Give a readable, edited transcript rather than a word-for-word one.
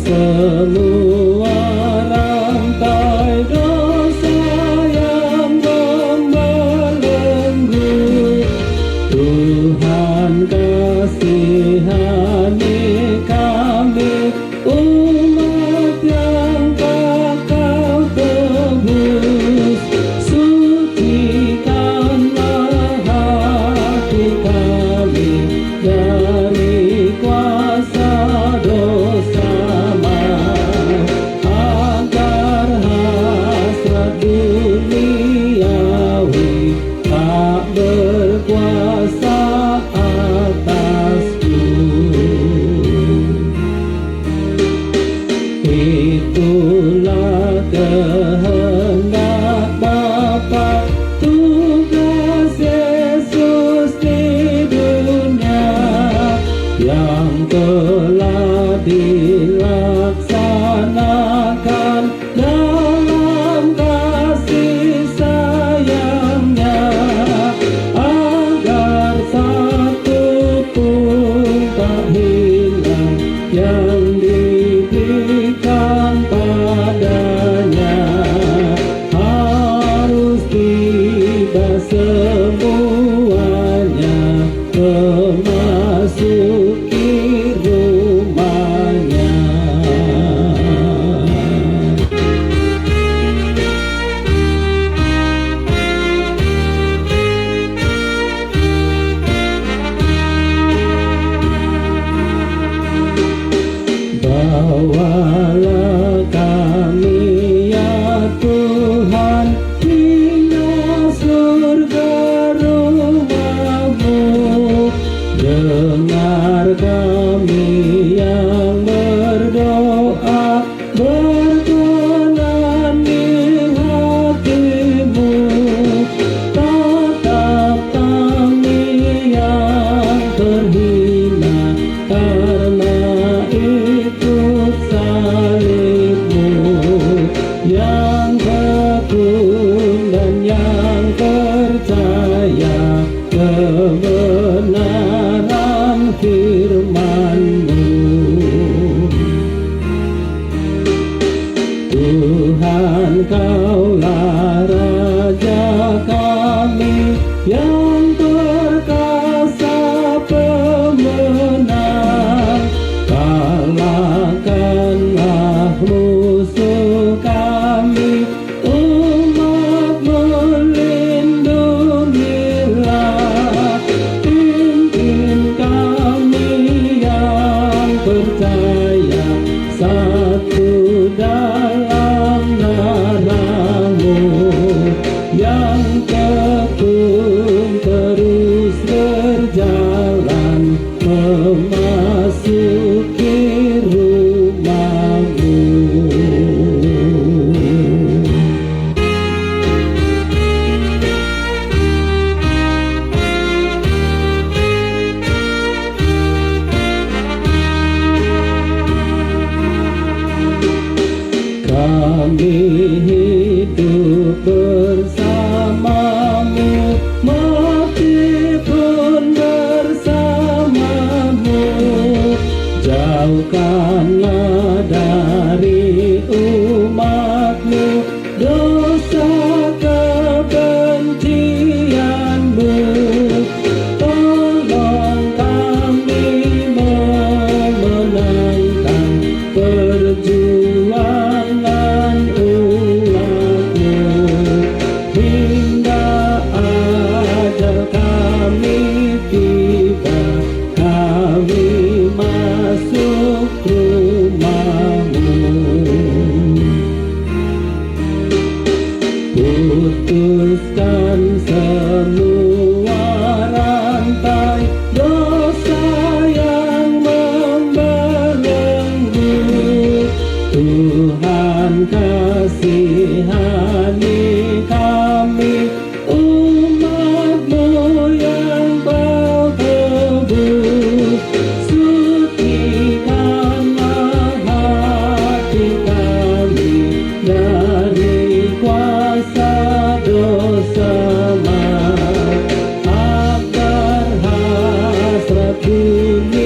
semua rantai dosa yang membelenggu. Tuhan kasihani kami, umat yang tak Kau tebus. Sucikanlah hati kami dari kuasa dosa maut, agar hasrat duniawi tak berkuasa atasku. Itulah kehendak Bapa, tugas Yesus di dunia yang telah dilaksanakan dalam kasih sayangnya, agar satu pun tak hilang yang diberikan padanya. Harus tiba semuanya memasuki rumahnya. Bawalah kami ya Tuhan hingga surga rumah-Mu. Dengar kami yang berdoa, berkenan di hati-Mu. Tatap kami yang terhina karena ikut salib-Mu, yang tekun dan yang percaya kebenaran firman-Mu. Tuhan, Kaulah Raja kami yang perkasa pemenang. Kalahkanlah musuh kami, umat-Mu lindungilah. Pimpin kami yang percaya satu dalam darah-Mu, yang tekun terus berjalan memasuki rumah-Mu. Kami hidup bersama-Mu, mati pun bersama-Mu. Jauhkanlah dari umat-Mu dosa kebencian-Mu. Tolong kami memenangkan perjuangan umat-Mu, hingga ajal kami tiba, kami masuk rumah-Mu. Putuskan semua rantai dosa yang membelenggu. Tuhan kasihani kami, umat-Mu yang Kau tebus. Sucikanlah hati kami dari kuasa dosa maut, agar hasrat dunia